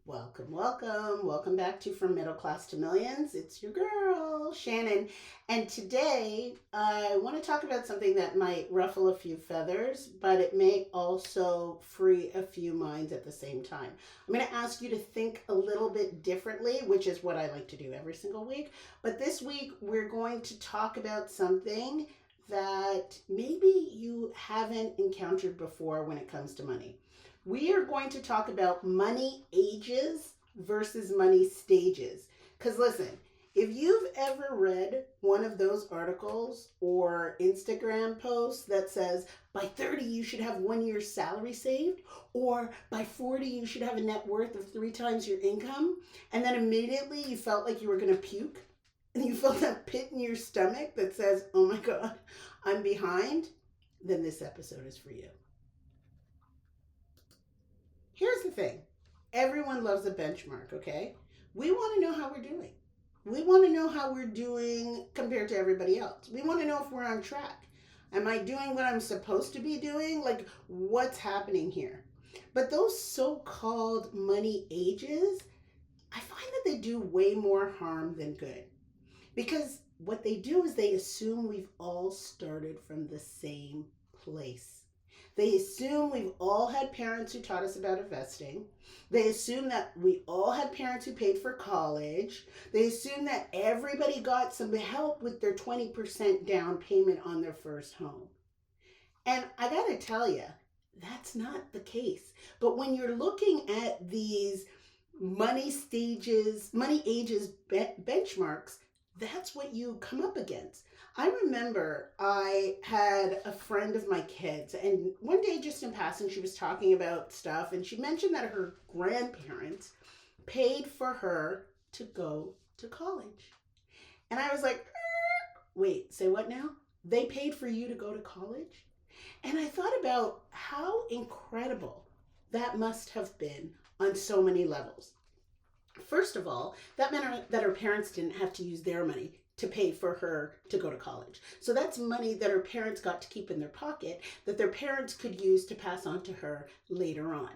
Welcome, welcome. Welcome back to From Middle Class to Millions. It's your girl, Shannon. And today I want to talk about something that might ruffle a few feathers, but it may also free a few minds at the same time. I'm going to ask you to think a little bit differently, which is what I like to do every single week. But this week we're going to talk about something that maybe you haven't encountered before when it comes to money. We are going to talk about money ages versus money stages. Because listen, if you've ever read one of those articles or Instagram posts that says by 30 you should have 1 year's salary saved, or by 40 you should have a net worth of 3 times your income, and then immediately you felt like you were going to puke, and you felt that pit in your stomach that says, oh my God, I'm behind, then this episode is for you. Here's the thing. Everyone loves a benchmark, okay? We want to know how we're doing. We want to know how we're doing compared to everybody else. We want to know if we're on track. Am I doing what I'm supposed to be doing? Like, what's happening here? But those so-called money ages, I find that they do way more harm than good. Because what they do is they assume we've all started from the same place. They assume we've all had parents who taught us about investing. They assume that we all had parents who paid for college. They assume that everybody got some help with their 20% down payment on their first home. And I gotta tell you, that's not the case. But when you're looking at these money stages, money ages benchmarks, that's what you come up against. I remember I had a friend of my kids, and one day just in passing, she was talking about stuff, and she mentioned that her grandparents paid for her to go to college. And I was like, wait, say what now? They paid for you to go to college? And I thought about how incredible that must have been on so many levels. First of all, that meant that her parents didn't have to use their money to pay for her to go to college. So that's money that her parents got to keep in their pocket that their parents could use to pass on to her later on.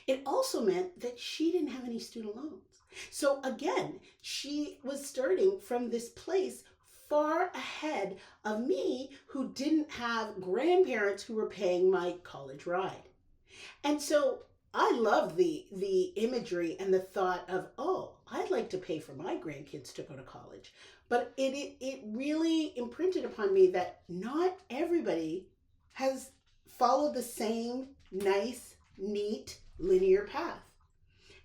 It also meant that she didn't have any student loans. So again, she was starting from this place far ahead of me, who didn't have grandparents who were paying my college ride. And so I love the imagery and the thought of, oh, I'd like to pay for my grandkids to go to college. But it really imprinted upon me that not everybody has followed the same nice, neat, linear path.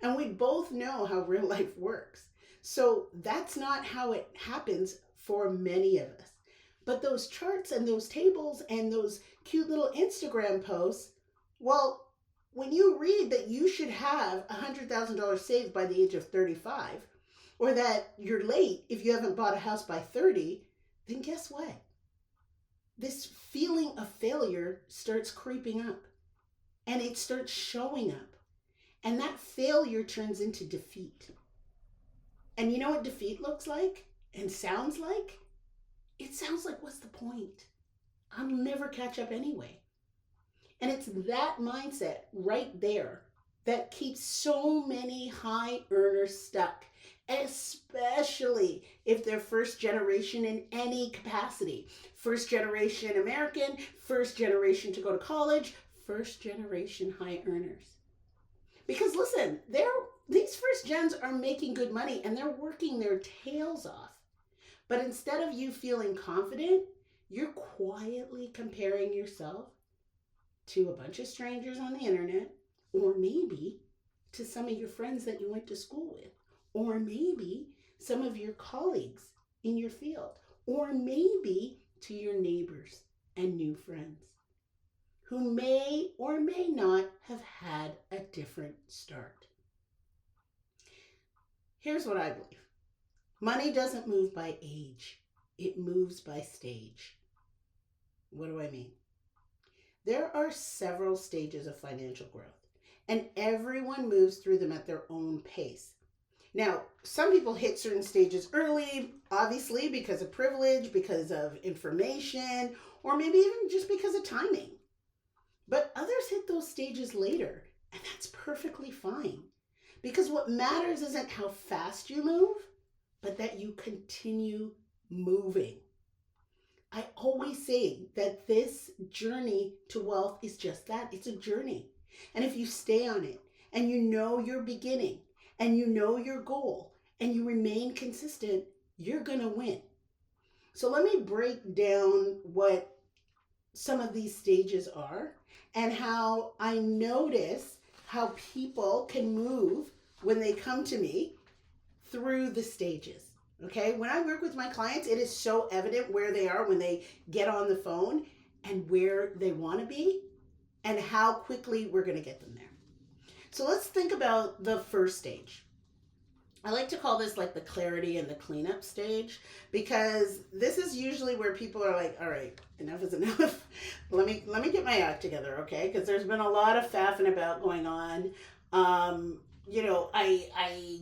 And we both know how real life works. So that's not how it happens for many of us. But those charts and those tables and those cute little Instagram posts, well, when you read that you should have $100,000 saved by the age of 35, or that you're late if you haven't bought a house by 30, then guess what? This feeling of failure starts creeping up, and it starts showing up. And that failure turns into defeat. And you know what defeat looks like and sounds like? It sounds like, what's the point? I'll never catch up anyway. And it's that mindset right there that keeps so many high earners stuck, especially if they're first generation in any capacity. First generation American, first generation to go to college, first generation high earners. Because listen, these first gens are making good money and they're working their tails off. But instead of you feeling confident, you're quietly comparing yourself to a bunch of strangers on the internet, or maybe to some of your friends that you went to school with, or maybe some of your colleagues in your field, or maybe to your neighbors and new friends who may or may not have had a different start. Here's what I believe. Money doesn't move by age. It moves by stage. What do I mean? There are several stages of financial growth, and everyone moves through them at their own pace. Now, some people hit certain stages early, obviously because of privilege, because of information, or maybe even just because of timing. But others hit those stages later, and that's perfectly fine. Because what matters isn't how fast you move, but that you continue moving. I always say that this journey to wealth is just that. It's a journey. And if you stay on it and you know your beginning and you know your goal and you remain consistent, you're going to win. So let me break down what some of these stages are and how I notice how people can move when they come to me through the stages. Okay, when I work with my clients, it is so evident where they are when they get on the phone and where they want to be and how quickly we're going to get them there. So let's think about the first stage. I like to call this like the clarity and the cleanup stage, because this is usually where people are like, all right, enough is enough. Let me get my act together, okay? Because there's been a lot of faffing about going on. I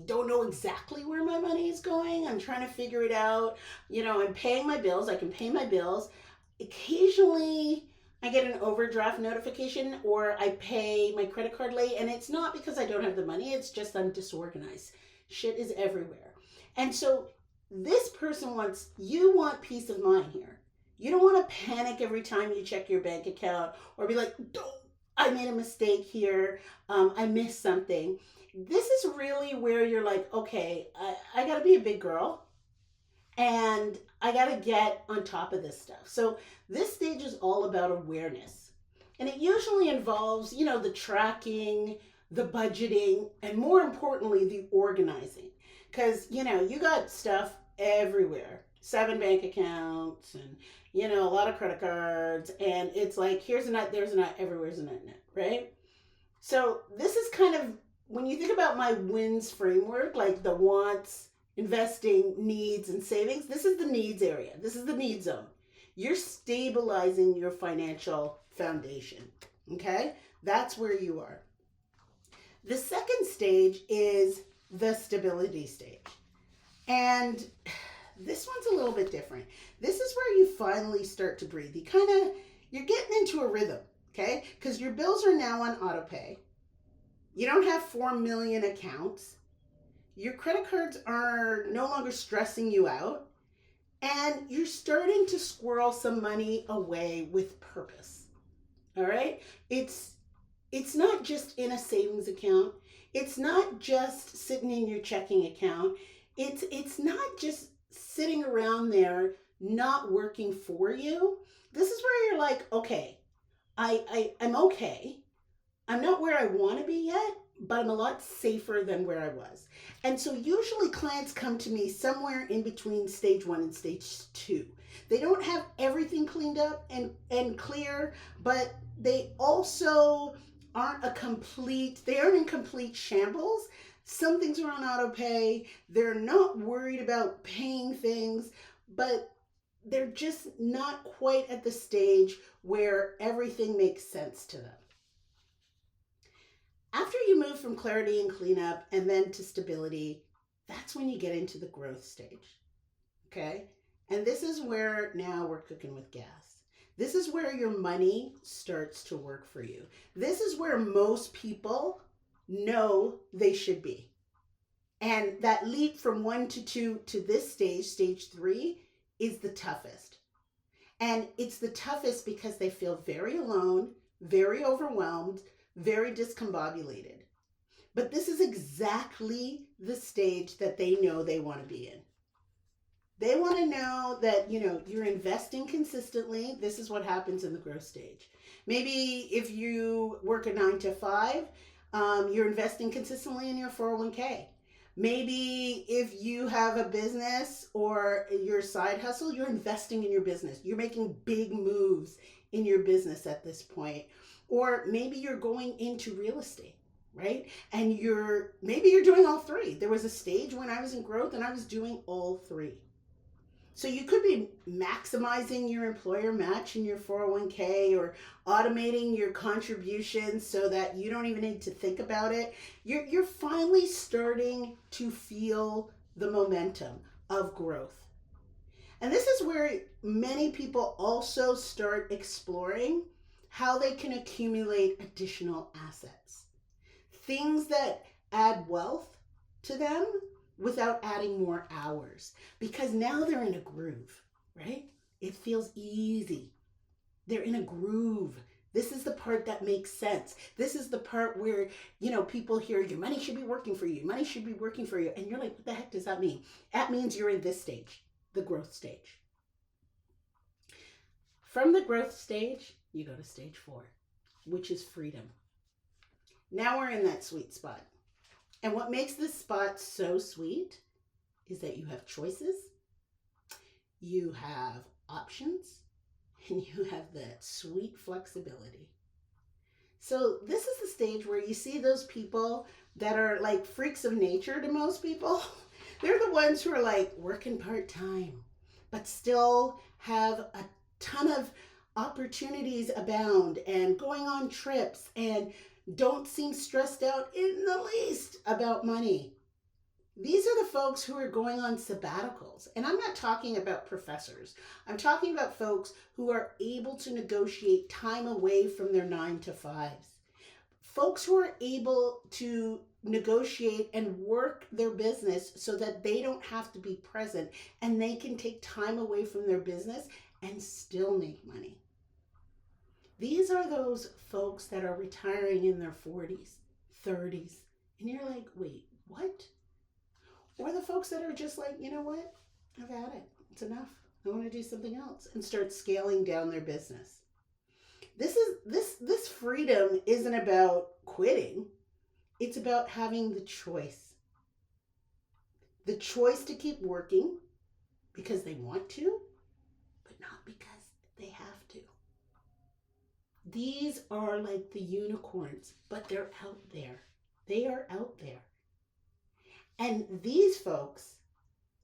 don't know exactly where my money is going. I'm trying to figure it out. I'm paying my bills. I can pay my bills. Occasionally, I get an overdraft notification or I pay my credit card late, and it's not because I don't have the money. It's just I'm disorganized. Shit is everywhere. And so this person you want peace of mind here. You don't want to panic every time you check your bank account or be like, I made a mistake here. I missed something. This is really where you're like, okay, I got to be a big girl and I got to get on top of this stuff. So this stage is all about awareness. And it usually involves, the tracking, the budgeting, and more importantly, the organizing. Because, you got stuff everywhere. 7 bank accounts and, a lot of credit cards. And it's like, here's a nut, there's a nut, everywhere's a nut, right? So this is kind of, when you think about my wins framework, like the wants, investing, needs, and savings, this is the needs area. This is the need zone. You're stabilizing your financial foundation, okay? That's where you are. The second stage is the stability stage. And this one's a little bit different. This is where you finally start to breathe. You're getting into a rhythm, okay? Because your bills are now on auto pay. You don't have 4 million accounts. Your credit cards are no longer stressing you out. And you're starting to squirrel some money away with purpose. All right? It's not just in a savings account. It's not just sitting in your checking account. It's not just sitting around there not working for you. This is where you're like, okay, I'm okay. I'm not where I want to be yet, but I'm a lot safer than where I was. And so usually clients come to me somewhere in between stage 1 and stage 2. They don't have everything cleaned up and clear, but they also aren't in complete shambles. Some things are on auto pay. They're not worried about paying things, but they're just not quite at the stage where everything makes sense to them. After you move from clarity and cleanup and then to stability, that's when you get into the growth stage, okay? And this is where now we're cooking with gas. This is where your money starts to work for you. This is where most people know they should be. And that leap from 1 to 2 to this stage 3, is the toughest. And it's the toughest because they feel very alone, very overwhelmed, very discombobulated. But this is exactly the stage that they know they want to be in. They want to know that, you're investing consistently. This is what happens in the growth stage. Maybe if you work a 9 to 5, you're investing consistently in your 401k. Maybe if you have a business or your side hustle, you're investing in your business. You're making big moves in your business at this point. Or maybe you're going into real estate, right? And maybe you're doing all 3. There was a stage when I was in growth and I was doing all 3. So you could be maximizing your employer match in your 401k or automating your contributions so that you don't even need to think about it. You're finally starting to feel the momentum of growth. And this is where many people also start exploring how they can accumulate additional assets. Things that add wealth to them without adding more hours, because now they're in a groove, right? It feels easy. They're in a groove. This is the part that makes sense. This is the part where, people hear your money should be working for you. Money should be working for you. And you're like, what the heck does that mean? That means you're in this stage, the growth stage. From the growth stage, you go to stage 4, which is freedom. Now we're in that sweet spot. And what makes this spot so sweet is that you have choices, you have options, and you have that sweet flexibility. So this is the stage where you see those people that are like freaks of nature to most people. They're the ones who are like working part-time, but still have a ton of opportunities abound and going on trips and don't seem stressed out in the least about money. These are the folks who are going on sabbaticals. And I'm not talking about professors. I'm talking about folks who are able to negotiate time away from their 9 to 5s. Folks who are able to negotiate and work their business so that they don't have to be present and they can take time away from their business and still make money. These are those folks that are retiring in their 40s, 30s. And you're like, wait, what? Or the folks that are just like, you know what? I've had it. It's enough. I want to do something else, and start scaling down their business. This freedom isn't about quitting. It's about having the choice. The choice to keep working because they want to, but not because they have to. These are like the unicorns, but they're out there. They are out there. And these folks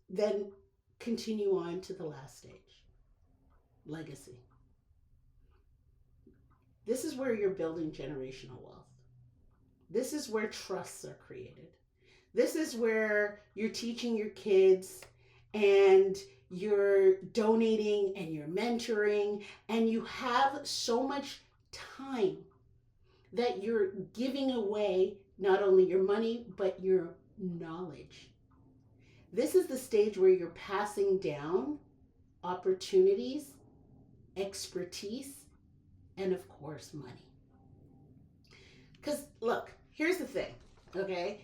then continue on to the last stage, legacy. This is where you're building generational wealth. This is where trusts are created. This is where you're teaching your kids and you're donating and you're mentoring, and you have so much time that you're giving away not only your money, but your knowledge. This is the stage where you're passing down opportunities, expertise, and of course, money. Because look, here's the thing, okay?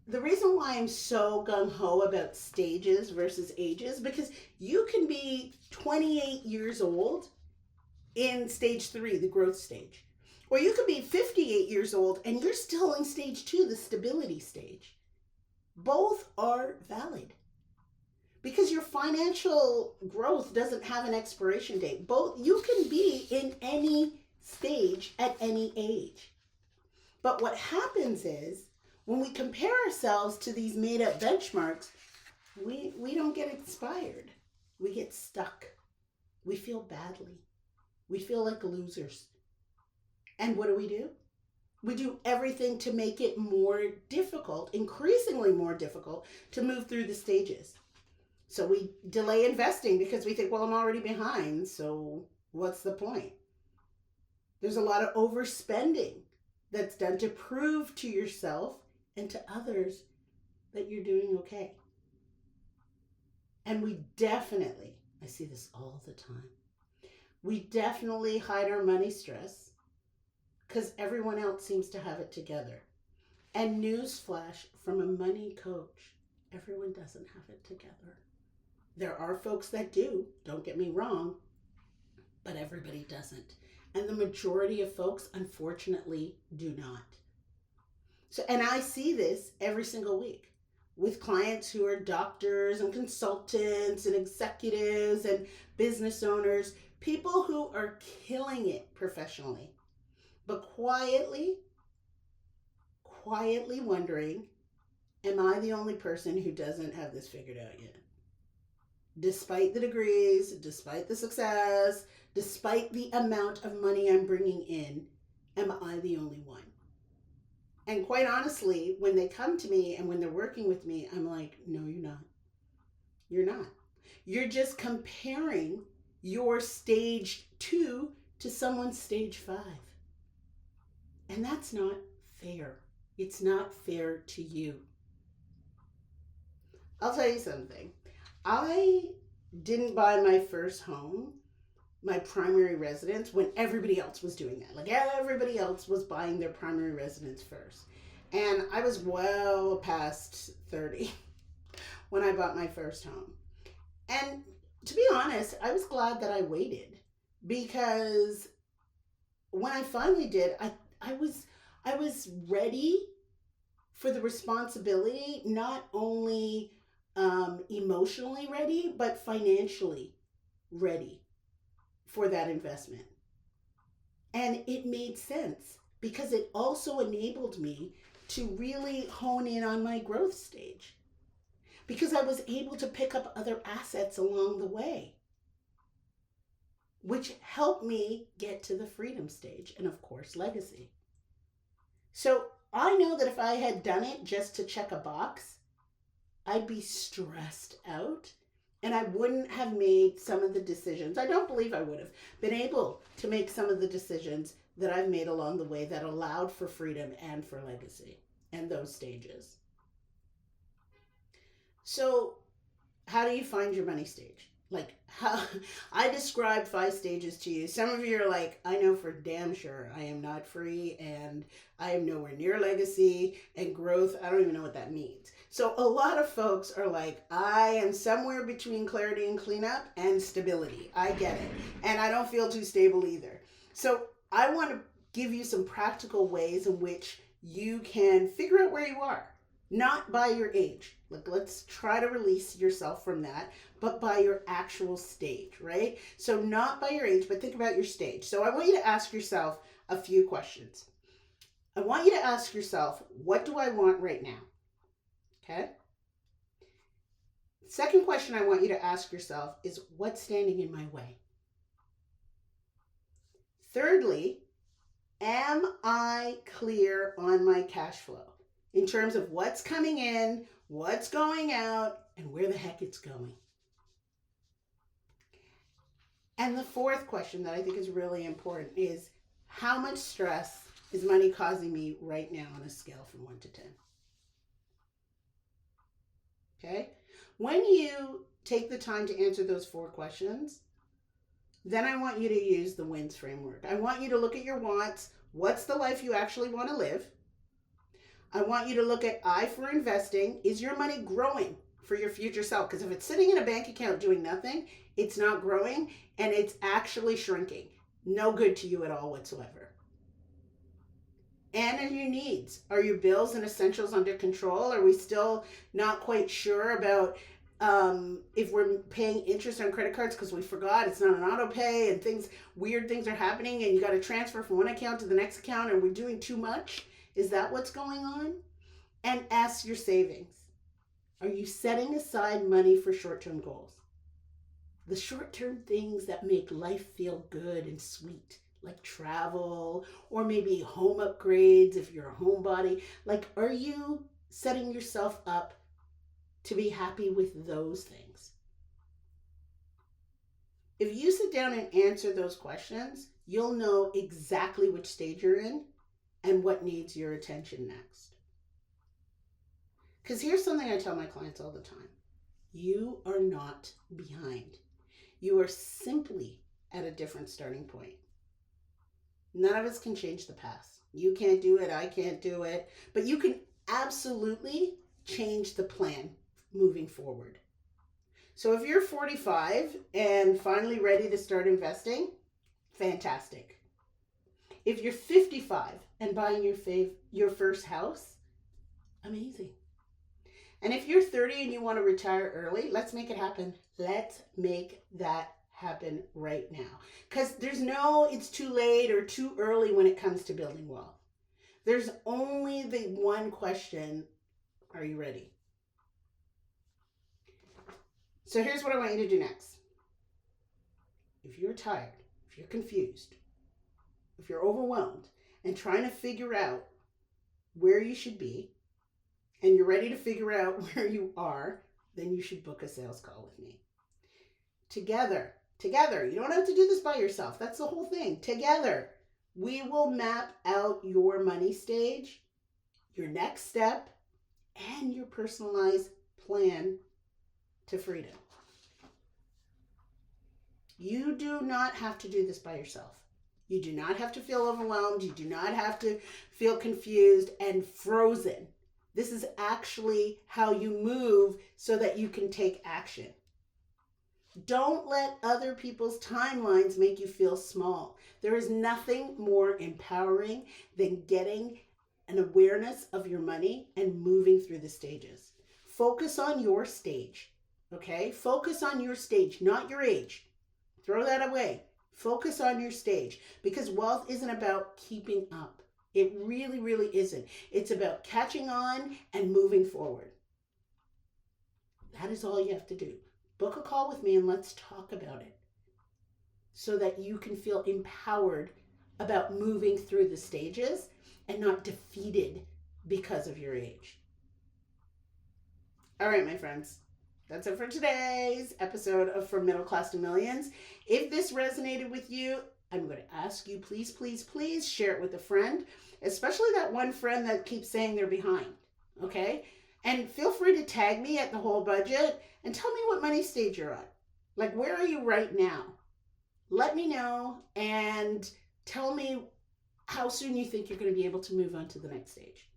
The reason why I'm so gung-ho about stages versus ages, because you can be 28 years old in stage 3, the growth stage. Or you could be 58 years old and you're still in stage 2, the stability stage. Both are valid because your financial growth doesn't have an expiration date. Both, you can be in any stage at any age. But what happens is when we compare ourselves to these made up benchmarks, we don't get inspired. We get stuck. We feel badly. We feel like losers. And what do? We do everything to make it more difficult, increasingly more difficult, to move through the stages. So we delay investing because we think, well, I'm already behind, so what's the point? There's a lot of overspending that's done to prove to yourself and to others that you're doing okay. And we definitely, I see this all the time, we definitely hide our money stress because everyone else seems to have it together. And newsflash from a money coach, everyone doesn't have it together. There are folks that do, don't get me wrong, but everybody doesn't. And the majority of folks, unfortunately, do not. So, and I see this every single week with clients who are doctors and consultants and executives and business owners, people who are killing it professionally, but quietly wondering, am I the only person who doesn't have this figured out yet? Despite the degrees, despite the success, despite the amount of money I'm bringing in, am I the only one? And quite honestly, when they come to me and when they're working with me, I'm like, no, you're not. You're not. You're just comparing your stage 2 to someone's stage 5. And that's not fair. It's not fair to you. I'll tell you something. I didn't buy my first home, my primary residence, when everybody else was doing that. Like everybody else was buying their primary residence first. And I was well past 30 when I bought my first home. And to be honest, I was glad that I waited, because when I finally did, I was ready for the responsibility, not only emotionally ready, but financially ready for that investment. And it made sense because it also enabled me to really hone in on my growth stage, because I was able to pick up other assets along the way, which helped me get to the freedom stage and, of course, legacy. So I know that if I had done it just to check a box, I'd be stressed out and I wouldn't have made some of the decisions. I don't believe I would have been able to make some of the decisions that I've made along the way that allowed for freedom and for legacy and those stages. So, how do you find your money stage? Like, how I described 5 stages to you. Some of you are like, I know for damn sure I am not free and I am nowhere near legacy and growth. I don't even know what that means. So a lot of folks are like, I am somewhere between clarity and cleanup and stability. I get it. And I don't feel too stable either. So I want to give you some practical ways in which you can figure out where you are. Not by your age. Like, let's try to release yourself from that, but by your actual stage, right? So not by your age, but think about your stage. So I want you to ask yourself a few questions. I want you to ask yourself, what do I want right now? Okay? Second question I want you to ask yourself is, what's standing in my way? Thirdly, am I clear on my cash flow in terms of what's coming in, what's going out, and where the heck it's going? And the fourth question that I think is really important is, how much stress is money causing me right now on a scale from 1 to 10? Okay? When you take the time to answer those 4 questions, then I want you to use the WINS framework. I want you to look at your wants. What's the life you actually want to live? I want you to look at I for investing. Is your money growing for your future self? Because if it's sitting in a bank account doing nothing, it's not growing and it's actually shrinking. No good to you at all whatsoever. And in your needs. Are your bills and essentials under control? Are we still not quite sure about if we're paying interest on credit cards because we forgot it's not an auto pay and weird things are happening and you got to transfer from one account to the next account and we're doing too much? Is that what's going on? And ask your savings. Are you setting aside money for short-term goals? The short-term things that make life feel good and sweet, like travel or maybe home upgrades if you're a homebody. Like, are you setting yourself up to be happy with those things? If you sit down and answer those questions, you'll know exactly which stage you're in and what needs your attention next. Because here's something I tell my clients all the time. You are not behind. You are simply at a different starting point. None of us can change the past. You can't do it, I can't do it, but you can absolutely change the plan moving forward. So if you're 45 and finally ready to start investing, fantastic. If you're 55 and buying your first house, amazing. And if you're 30 and you want to retire early, let's make it happen. Let's make that happen right now. Because there's no it's too late or too early when it comes to building wealth. There's only the one question, are you ready? So here's what I want you to do next. If you're tired, if you're confused, if you're overwhelmed and trying to figure out where you should be, and you're ready to figure out where you are, then you should book a sales call with me. Together, you don't have to do this by yourself. That's the whole thing. Together, we will map out your money stage, your next step, and your personalized plan to freedom. You do not have to do this by yourself. You do not have to feel overwhelmed. You do not have to feel confused and frozen. This is actually how you move so that you can take action. Don't let other people's timelines make you feel small. There is nothing more empowering than getting an awareness of your money and moving through the stages. Focus on your stage, okay? Focus on your stage, not your age. Throw that away. Focus on your stage, because wealth isn't about keeping up. It really, really isn't. It's about catching on and moving forward. That is all you have to do. Book a call with me and let's talk about it so that you can feel empowered about moving through the stages and not defeated because of your age. All right, my friends. That's it for today's episode of From Middle Class to Millions. If this resonated with you, I'm going to ask you, please, please, please share it with a friend, especially that one friend that keeps saying they're behind, okay? And feel free to tag me at The Whole Budget and tell me what money stage you're at. Like, where are you right now? Let me know and tell me how soon you think you're going to be able to move on to the next stage.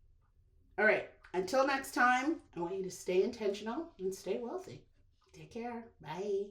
All right. Until next time, I want you to stay intentional and stay wealthy. Take care. Bye.